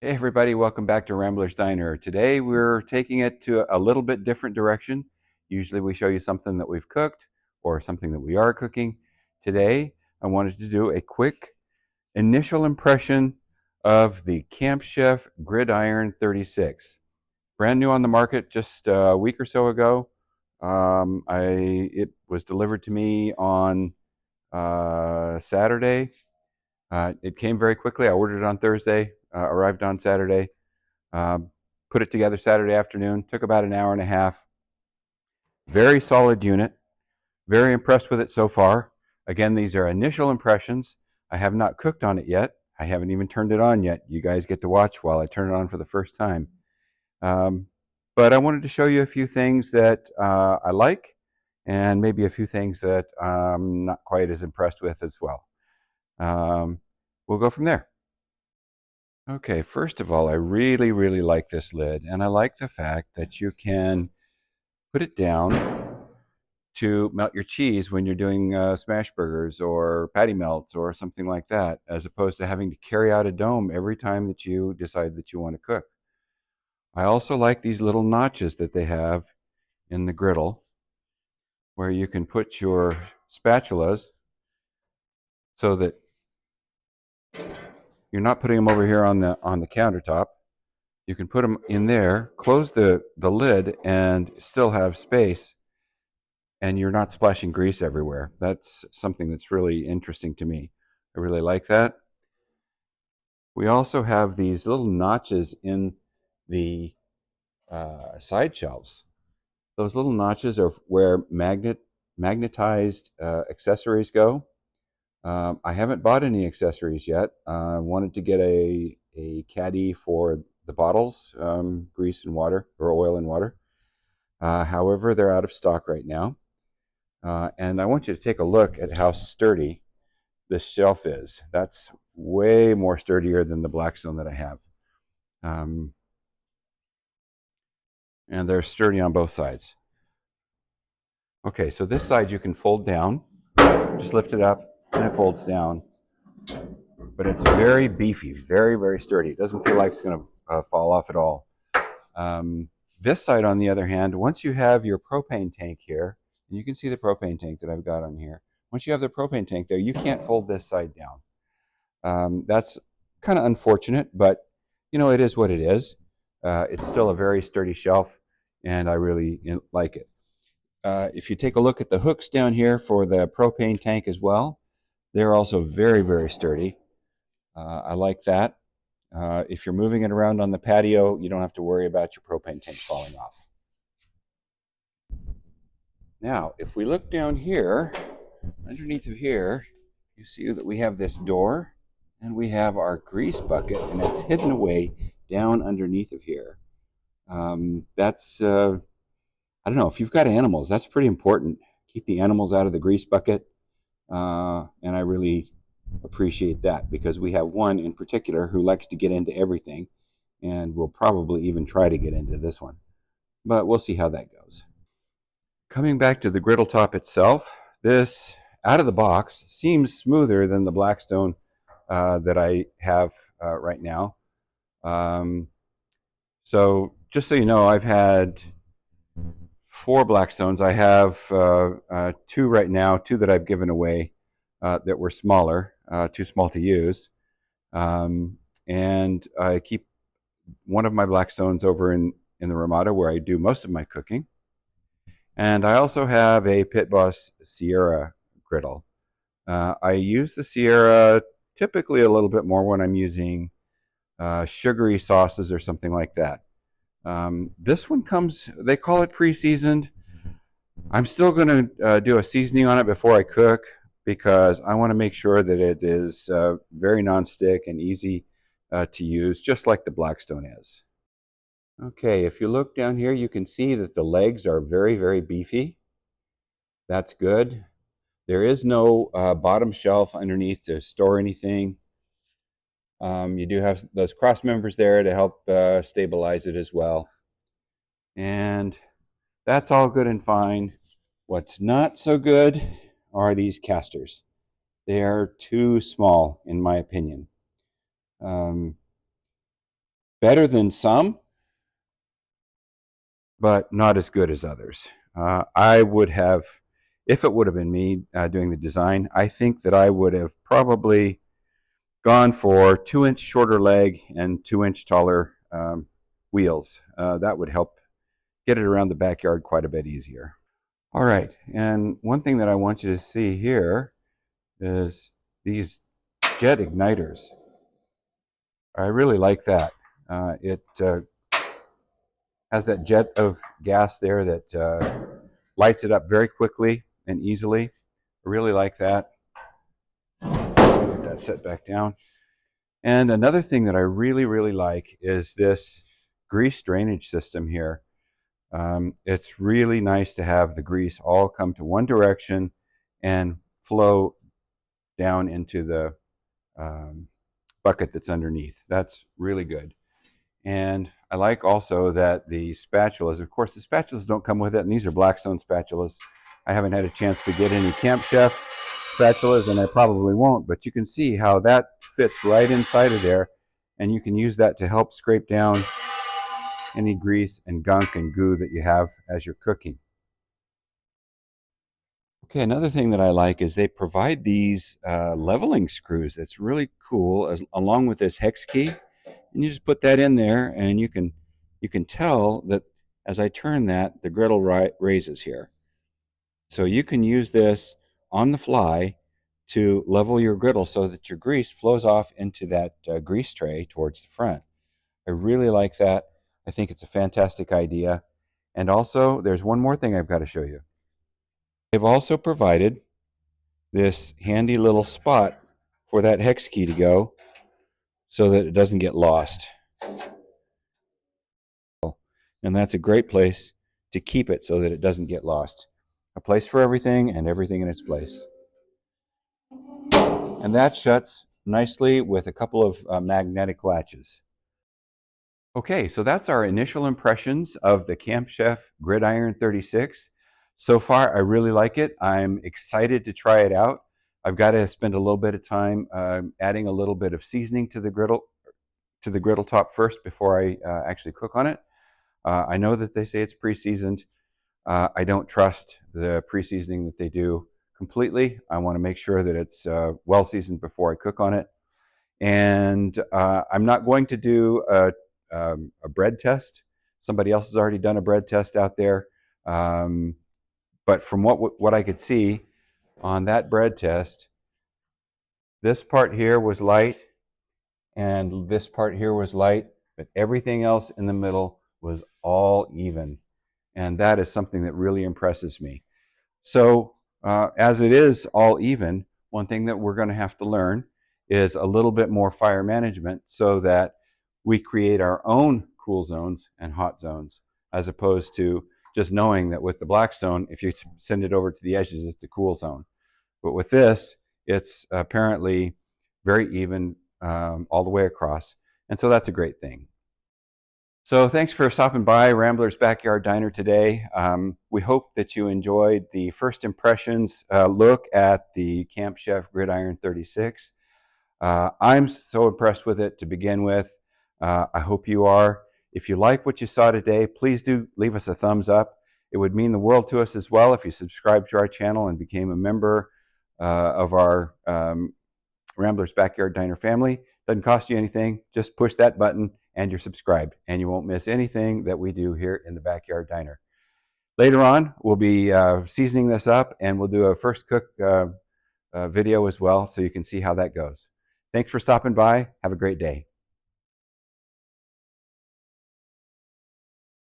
Hey everybody, welcome back to Rambler's Diner. Today we're taking it to a little bit different direction. Usually we show you something that we've cooked or something that we are cooking. Today I wanted to do a quick initial impression of the Camp Chef GridIron 36. Brand new on the market just a week or so ago. It was delivered to me on Saturday. It came very quickly. I ordered it on Thursday, arrived on Saturday. Put it together Saturday afternoon. Took about an hour and a half. Very solid unit. Very impressed with it so far. Again, these are initial impressions. I have not cooked on it yet. I haven't even turned it on yet. You guys get to watch while I turn it on for the first time. Um, but I wanted to show you a few things that I like and maybe a few things that I'm not quite as impressed with as well. We'll go from there. Okay, first of all, I really like this lid, and I like the fact that you can put it down to melt your cheese when you're doing smash burgers or patty melts or something like that, as opposed to having to carry out a dome every time that you decide that you want to cook. I also like these little notches that they have in the griddle where you can put your spatulas so that you're not putting them over here on the countertop. You can put them in there, close the lid, and still have space, and you're not splashing grease everywhere. That's something that's really interesting to me. I really like that. We also have these little notches in the side shelves. Those little notches are where magnetized accessories go. I haven't bought any accessories yet. I wanted to get a caddy for the bottles, grease and water, or oil and water. However, they're out of stock right now. And I want you to take a look at how sturdy this shelf is. That's way more sturdier than the Blackstone that I have. And they're sturdy on both sides. Okay, so this side you can fold down. Just lift it up and it folds down. But it's very beefy, very sturdy. It doesn't feel like it's going to fall off at all. This side, on the other hand, once you have your propane tank here, and you can see the propane tank that I've got on here. Once you have the propane tank there, you can't fold this side down. That's kind of unfortunate, but you know, it is what it is. It's still a very sturdy shelf, and I really like it. If you take a look at the hooks down here for the propane tank as well, they're also very sturdy. I like that. If you're moving it around on the patio, you don't have to worry about your propane tank falling off. Now, if we look down here, underneath of here, you see that we have this door and we have our grease bucket, and it's hidden away down underneath of here. I don't know, if you've got animals, that's pretty important. Keep the animals out of the grease bucket. And I really appreciate that because we have one in particular who likes to get into everything and will probably even try to get into this one. But we'll see how that goes. Coming back to the griddle top itself, this out of the box seems smoother than the Blackstone that I have right now. So just so you know, I've had 4 Blackstones. I have 2 right now, 2 that I've given away that were smaller, too small to use. And I keep one of my Blackstones over in the Ramada where I do most of my cooking. And I also have a Pit Boss Sierra griddle. I use the Sierra typically a little bit more when I'm using sugary sauces or something like that. This one comes, they call it pre-seasoned. I'm still going to do a seasoning on it before I cook because I want to make sure that it is very non-stick and easy to use, just like the Blackstone is. Okay, if you look down here, you can see that the legs are very beefy. That's good. There is no bottom shelf underneath to store anything. You do have those cross members there to help stabilize it as well. And that's all good and fine. What's not so good are these casters. They are too small, in my opinion. better than some, but not as good as others. I would have, if it would have been me doing the design, I think that I would have probably gone for 2-inch shorter leg and 2-inch taller wheels. That would help get it around the backyard quite a bit easier. All right, and one thing that I want you to see here is these jet igniters. I really like that. It has that jet of gas there that lights it up very quickly and easily. I really like that. Get that set back down. And another thing that I really, really like is this grease drainage system here. It's really nice to have the grease all come to one direction and flow down into the bucket that's underneath. That's really good. And I like also that the spatulas, of course, the spatulas don't come with it, and these are Blackstone spatulas. I haven't had a chance to get any Camp Chef spatulas, and I probably won't, but you can see how that fits right inside of there, and you can use that to help scrape down any grease and gunk and goo that you have as you're cooking. Okay, another thing that I like is they provide these leveling screws. It's really cool, along with this hex key. And you just put that in there, and you can tell that as I turn that, the griddle raises here. So you can use this on the fly to level your griddle so that your grease flows off into that grease tray towards the front. I really like that. I think it's a fantastic idea. And also, there's one more thing I've got to show you. They've also provided this handy little spot for that hex key to go so that it doesn't get lost. And that's a great place to keep it so that it doesn't get lost. A place for everything and everything in its place. And that shuts nicely with a couple of magnetic latches. Okay, so that's our initial impressions of the Camp Chef GridIron 36. So far, I really like it. I'm excited to try it out. I've got to spend a little bit of time adding a little bit of seasoning to the griddle top first before I actually cook on it. I know that they say it's pre-seasoned. I don't trust the pre-seasoning that they do completely. I want to make sure that it's well seasoned before I cook on it. And I'm not going to do a bread test. Somebody else has already done a bread test out there. But from what I could see on that bread test, this part here was light and this part here was light, but everything else in the middle was all even. And that is something that really impresses me. So as it is all even, one thing that we're going to have to learn is a little bit more fire management so that we create our own cool zones and hot zones, as opposed to just knowing that with the Blackstone, if you send it over to the edges, it's a cool zone. But with this, it's apparently very even all the way across. And so that's a great thing. So thanks for stopping by Rambler's Backyard Diner today. We hope that you enjoyed the first impressions look at the Camp Chef GridIron 36. I'm so impressed with it to begin with. I hope you are. If you like what you saw today, please do leave us a thumbs up. It would mean the world to us as well if you subscribed to our channel and became a member of our Rambler's Backyard Diner family. Doesn't cost you anything. Just push that button and you're subscribed, and you won't miss anything that we do here in the Backyard Diner. Later on, we'll be seasoning this up, and we'll do a first cook video as well, so you can see how that goes. Thanks for stopping by. Have a great day.